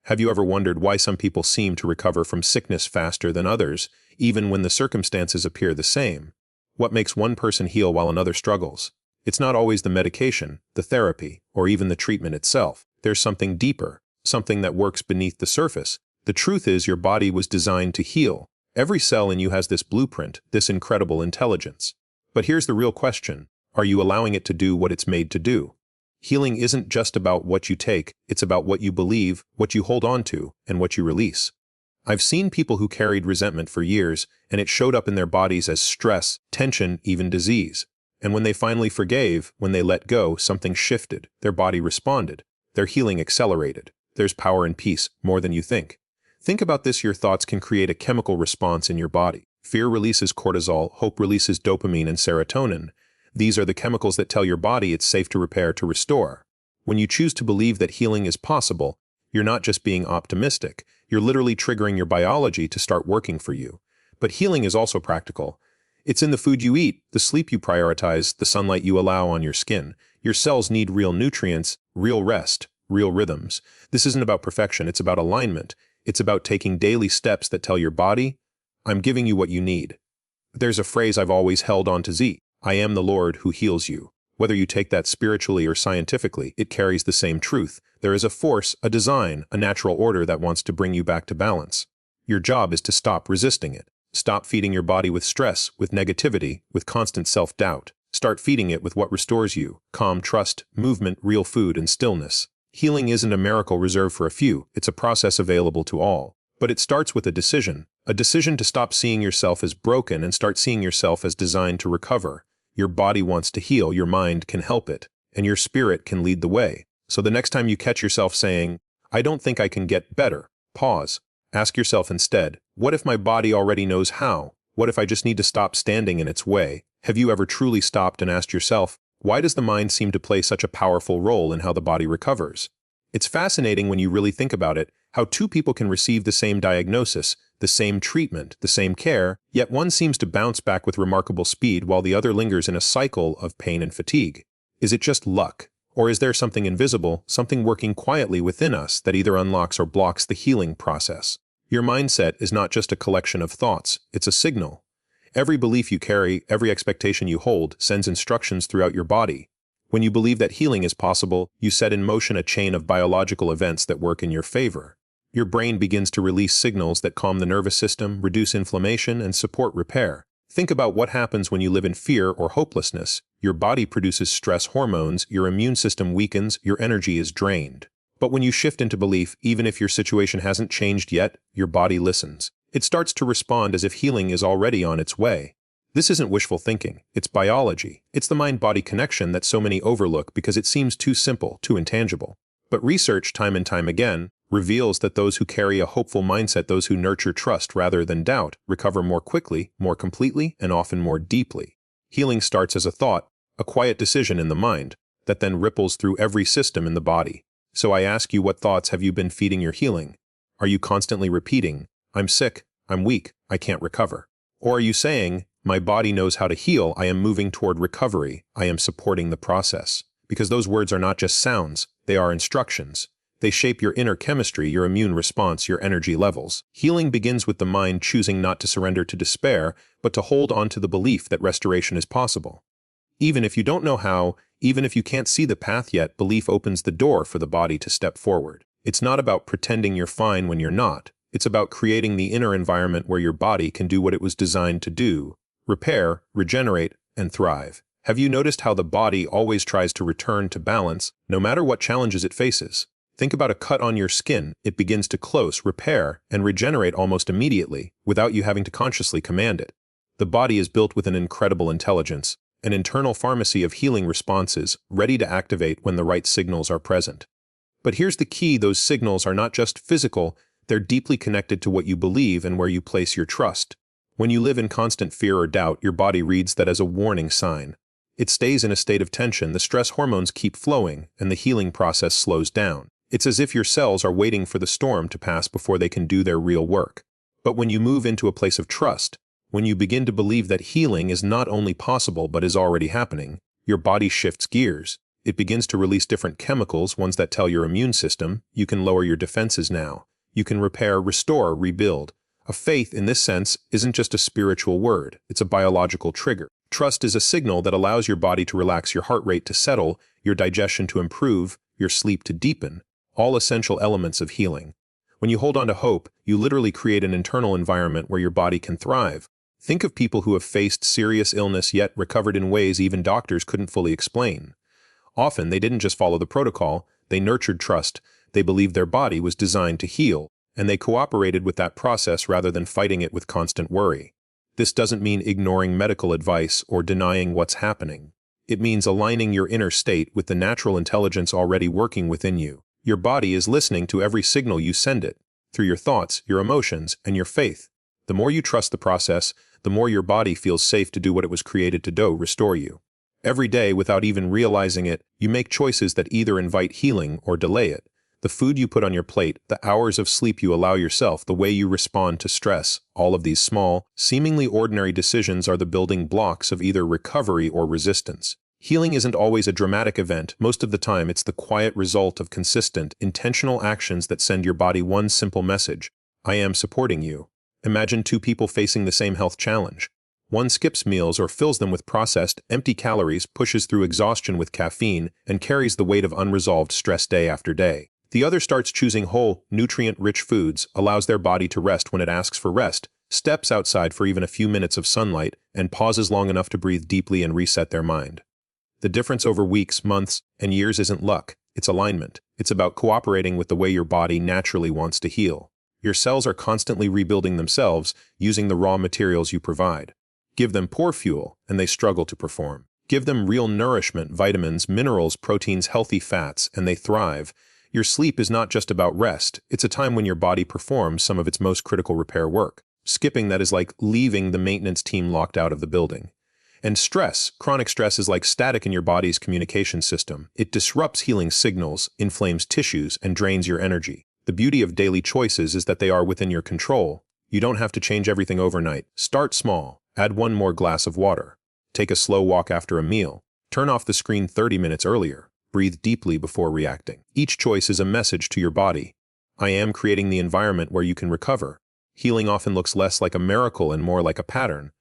Have you ever wondered why some people seem to recover from sickness faster than others, even when the circumstances appear the same? What makes one person heal while another struggles? It's not always the medication, the therapy, or even the treatment itself. There's something deeper, something that works beneath the surface. The truth is your body was designed to heal. Every cell in you has this blueprint, this incredible intelligence. But here's the real question. Are you allowing it to do what it's made to do? Healing isn't just about what you take, it's about what you believe, what you hold on to, and what you release. I've seen people who carried resentment for years, and it showed up in their bodies as stress, tension, even disease. And when they finally forgave, when they let go, something shifted. Their body responded. Their healing accelerated. There's power in peace, more than you think. Think about this: your thoughts can create a chemical response in your body. Fear releases cortisol, hope releases dopamine and serotonin. These are the chemicals that tell your body it's safe to repair, to restore. When you choose to believe that healing is possible, you're not just being optimistic, you're literally triggering your biology to start working for you. But healing is also practical. It's in the food you eat, the sleep you prioritize, the sunlight you allow on your skin. Your cells need real nutrients, real rest, real rhythms. This isn't about perfection, it's about alignment. It's about taking daily steps that tell your body, I'm giving you what you need. There's a phrase I've always held on to: I am the Lord who heals you. Whether you take that spiritually or scientifically, it carries the same truth. There is a force, a design, a natural order that wants to bring you back to balance. Your job is to stop resisting it. Stop feeding your body with stress, with negativity, with constant self-doubt. Start feeding it with what restores you: calm, trust, movement, real food, and stillness. Healing isn't a miracle reserved for a few, it's a process available to all. But it starts with a decision to stop seeing yourself as broken and start seeing yourself as designed to recover. Your body wants to heal, your mind can help it, and your spirit can lead the way. So the next time you catch yourself saying, I don't think I can get better, pause. Ask yourself instead, what if my body already knows how? What if I just need to stop standing in its way? Have you ever truly stopped and asked yourself, why does the mind seem to play such a powerful role in how the body recovers? It's fascinating when you really think about it, how two people can receive the same diagnosis, the same treatment, the same care, yet one seems to bounce back with remarkable speed while the other lingers in a cycle of pain and fatigue. Is it just luck? Or is there something invisible, something working quietly within us that either unlocks or blocks the healing process? Your mindset is not just a collection of thoughts, it's a signal. Every belief you carry, every expectation you hold, sends instructions throughout your body. When you believe that healing is possible, you set in motion a chain of biological events that work in your favor. Your brain begins to release signals that calm the nervous system, reduce inflammation, and support repair. Think about what happens when you live in fear or hopelessness. Your body produces stress hormones, your immune system weakens, your energy is drained. But when you shift into belief, even if your situation hasn't changed yet, your body listens. It starts to respond as if healing is already on its way. This isn't wishful thinking, it's biology. It's the mind-body connection that so many overlook because it seems too simple, too intangible. But research, time and time again, reveals that those who carry a hopeful mindset, those who nurture trust rather than doubt, recover more quickly, more completely, and often more deeply. Healing starts as a thought, a quiet decision in the mind, that then ripples through every system in the body. So I ask you, what thoughts have you been feeding your healing? Are you constantly repeating, I'm sick, I'm weak, I can't recover? Or are you saying, my body knows how to heal, I am moving toward recovery, I am supporting the process? Because those words are not just sounds, they are instructions. They shape your inner chemistry, your immune response, your energy levels. Healing begins with the mind choosing not to surrender to despair, but to hold on to the belief that restoration is possible. Even if you don't know how, even if you can't see the path yet, belief opens the door for the body to step forward. It's not about pretending you're fine when you're not. It's about creating the inner environment where your body can do what it was designed to do: repair, regenerate, and thrive. Have you noticed how the body always tries to return to balance, no matter what challenges it faces? Think about a cut on your skin. It begins to close, repair, and regenerate almost immediately, without you having to consciously command it. The body is built with an incredible intelligence, an internal pharmacy of healing responses, ready to activate when the right signals are present. But here's the key: those signals are not just physical, they're deeply connected to what you believe and where you place your trust. When you live in constant fear or doubt, your body reads that as a warning sign. It stays in a state of tension, the stress hormones keep flowing, and the healing process slows down. It's as if your cells are waiting for the storm to pass before they can do their real work. But when you move into a place of trust, when you begin to believe that healing is not only possible but is already happening, your body shifts gears. It begins to release different chemicals, ones that tell your immune system, you can lower your defenses now. You can repair, restore, rebuild. A faith, in this sense, isn't just a spiritual word, it's a biological trigger. Trust is a signal that allows your body to relax, your heart rate to settle, your digestion to improve, your sleep to deepen, all essential elements of healing. When you hold on to hope, you literally create an internal environment where your body can thrive. Think of people who have faced serious illness yet recovered in ways even doctors couldn't fully explain. Often, they didn't just follow the protocol, they nurtured trust, they believed their body was designed to heal, and they cooperated with that process rather than fighting it with constant worry. This doesn't mean ignoring medical advice or denying what's happening. It means aligning your inner state with the natural intelligence already working within you. Your body is listening to every signal you send it, through your thoughts, your emotions, and your faith. The more you trust the process, the more your body feels safe to do what it was created to do, restore you. Every day, without even realizing it, you make choices that either invite healing or delay it. The food you put on your plate, the hours of sleep you allow yourself, the way you respond to stress, all of these small, seemingly ordinary decisions are the building blocks of either recovery or resistance. Healing isn't always a dramatic event. Most of the time, it's the quiet result of consistent, intentional actions that send your body one simple message: I am supporting you. Imagine two people facing the same health challenge. One skips meals or fills them with processed, empty calories, pushes through exhaustion with caffeine, and carries the weight of unresolved stress day after day. The other starts choosing whole, nutrient-rich foods, allows their body to rest when it asks for rest, steps outside for even a few minutes of sunlight, and pauses long enough to breathe deeply and reset their mind. The difference over weeks, months, and years isn't luck, it's alignment. It's about cooperating with the way your body naturally wants to heal. Your cells are constantly rebuilding themselves, using the raw materials you provide. Give them poor fuel, and they struggle to perform. Give them real nourishment, vitamins, minerals, proteins, healthy fats, and they thrive. Your sleep is not just about rest, it's a time when your body performs some of its most critical repair work. Skipping that is like leaving the maintenance team locked out of the building. And stress, chronic stress, is like static in your body's communication system. It disrupts healing signals, inflames tissues, and drains your energy. The beauty of daily choices is that they are within your control. You don't have to change everything overnight. Start small. Add one more glass of water. Take a slow walk after a meal. Turn off the screen 30 minutes earlier. Breathe deeply before reacting. Each choice is a message to your body. I am creating the environment where you can recover. Healing often looks less like a miracle and more like a pattern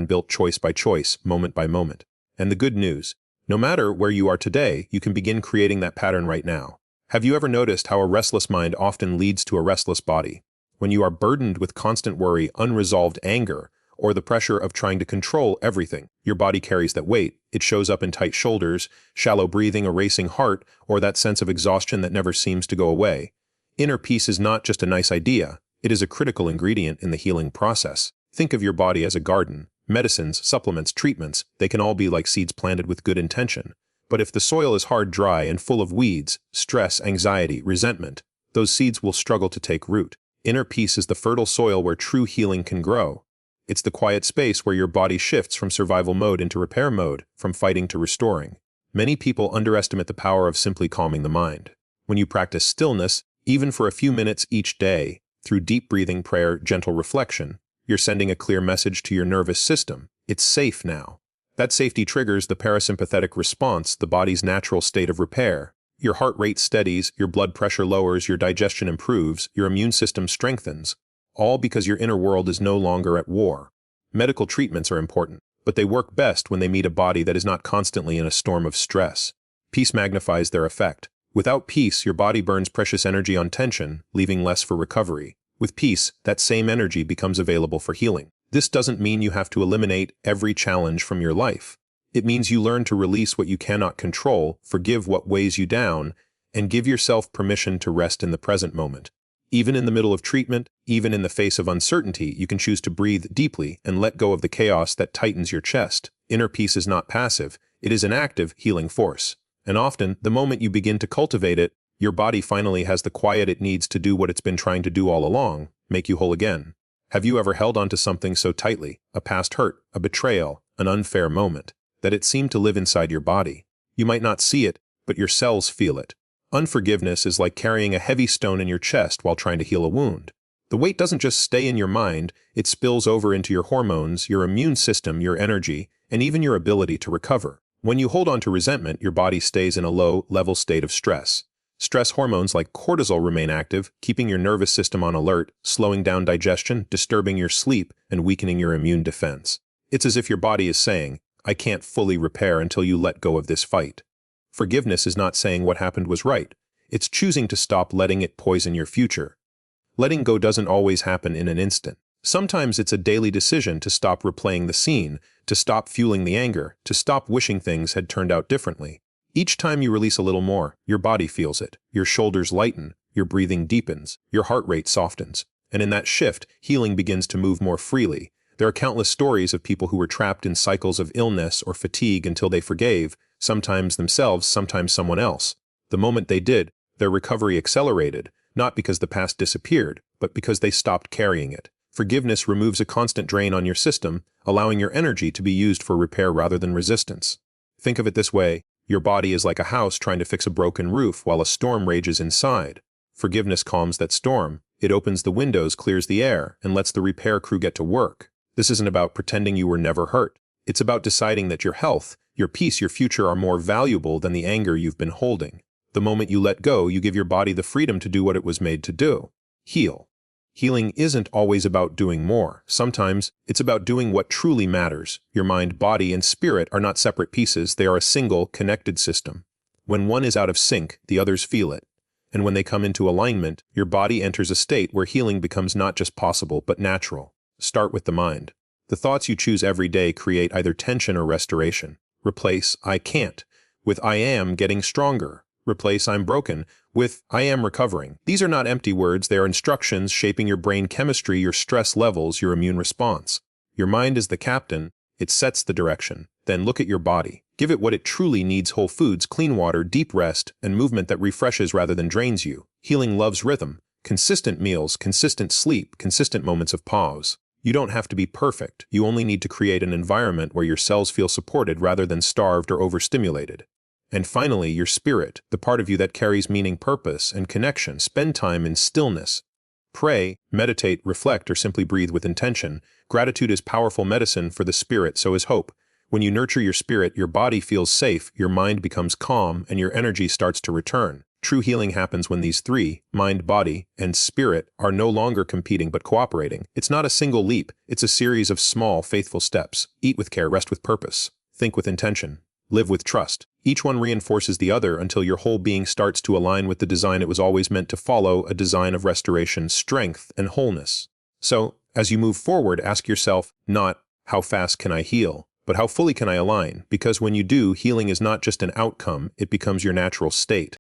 built choice by choice, moment by moment. And the good news, no matter where you are today, you can begin creating that pattern right now. Have you ever noticed how a restless mind often leads to a restless body? When you are burdened with constant worry, unresolved anger, or the pressure of trying to control everything, your body carries that weight. It shows up in tight shoulders, shallow breathing, a racing heart, or that sense of exhaustion that never seems to go away. Inner peace is not just a nice idea, it is a critical ingredient in the healing process. Think of your body as a garden. Medicines, supplements, treatments, they can all be like seeds planted with good intention. But if the soil is hard, dry, and full of weeds, stress, anxiety, resentment, those seeds will struggle to take root. Inner peace is the fertile soil where true healing can grow. It's the quiet space where your body shifts from survival mode into repair mode, from fighting to restoring. Many people underestimate the power of simply calming the mind. When you practice stillness, even for a few minutes each day, through deep breathing, prayer, gentle reflection, you're sending a clear message to your nervous system. It's safe now. That safety triggers the parasympathetic response, the body's natural state of repair. Your heart rate steadies, your blood pressure lowers, your digestion improves, your immune system strengthens. All because your inner world is no longer at war. Medical treatments are important, but they work best when they meet a body that is not constantly in a storm of stress. Peace magnifies their effect. Without peace, your body burns precious energy on tension, leaving less for recovery. With peace, that same energy becomes available for healing. This doesn't mean you have to eliminate every challenge from your life. It means you learn to release what you cannot control, forgive what weighs you down, and give yourself permission to rest in the present moment. Even in the middle of treatment, even in the face of uncertainty, you can choose to breathe deeply and let go of the chaos that tightens your chest. Inner peace is not passive, it is an active, healing force. And often, the moment you begin to cultivate it, your body finally has the quiet it needs to do what it's been trying to do all along, make you whole again. Have you ever held onto something so tightly, a past hurt, a betrayal, an unfair moment, that it seemed to live inside your body? You might not see it, but your cells feel it. Unforgiveness is like carrying a heavy stone in your chest while trying to heal a wound. The weight doesn't just stay in your mind, it spills over into your hormones, your immune system, your energy, and even your ability to recover. When you hold on to resentment, your body stays in a low-level state of stress. Stress hormones like cortisol remain active, keeping your nervous system on alert, slowing down digestion, disturbing your sleep, and weakening your immune defense. It's as if your body is saying, I can't fully repair until you let go of this fight. Forgiveness is not saying what happened was right. It's choosing to stop letting it poison your future. Letting go doesn't always happen in an instant. Sometimes it's a daily decision to stop replaying the scene, to stop fueling the anger, to stop wishing things had turned out differently. Each time you release a little more, your body feels it. Your shoulders lighten, your breathing deepens, your heart rate softens. And in that shift, healing begins to move more freely. There are countless stories of people who were trapped in cycles of illness or fatigue until they forgave, sometimes themselves, sometimes someone else. The moment they did, their recovery accelerated, not because the past disappeared, but because they stopped carrying it. Forgiveness removes a constant drain on your system, allowing your energy to be used for repair rather than resistance. Think of it this way. Your body is like a house trying to fix a broken roof while a storm rages inside. Forgiveness calms that storm. It opens the windows, clears the air, and lets the repair crew get to work. This isn't about pretending you were never hurt. It's about deciding that your health, your peace, your future are more valuable than the anger you've been holding. The moment you let go, you give your body the freedom to do what it was made to do. Heal. Healing isn't always about doing more. Sometimes it's about doing what truly matters. Your mind, body, and spirit are not separate pieces. They are a single, connected system. When one is out of sync, the others feel it. And when they come into alignment, your body enters a state where healing becomes not just possible, but natural. Start with the mind. The thoughts you choose every day create either tension or restoration. Replace "I can't" with "I am getting stronger." Replace "I'm broken" with "I am recovering." These are not empty words, they are instructions shaping your brain chemistry, your stress levels, your immune response. Your mind is the captain, it sets the direction. Then look at your body. Give it what it truly needs: whole foods, clean water, deep rest, and movement that refreshes rather than drains you. Healing loves rhythm. Consistent meals, consistent sleep, consistent moments of pause. You don't have to be perfect, you only need to create an environment where your cells feel supported rather than starved or overstimulated. And finally, your spirit, the part of you that carries meaning, purpose, and connection. Spend time in stillness. Pray, meditate, reflect, or simply breathe with intention. Gratitude is powerful medicine for the spirit, so is hope. When you nurture your spirit, your body feels safe, your mind becomes calm, and your energy starts to return. True healing happens when these three, mind, body, and spirit, are no longer competing but cooperating. It's not a single leap, it's a series of small, faithful steps. Eat with care, rest with purpose. Think with intention. Live with trust. Each one reinforces the other until your whole being starts to align with the design it was always meant to follow, a design of restoration, strength, and wholeness. So, as you move forward, ask yourself, not, how fast can I heal, but how fully can I align? Because when you do, healing is not just an outcome, it becomes your natural state.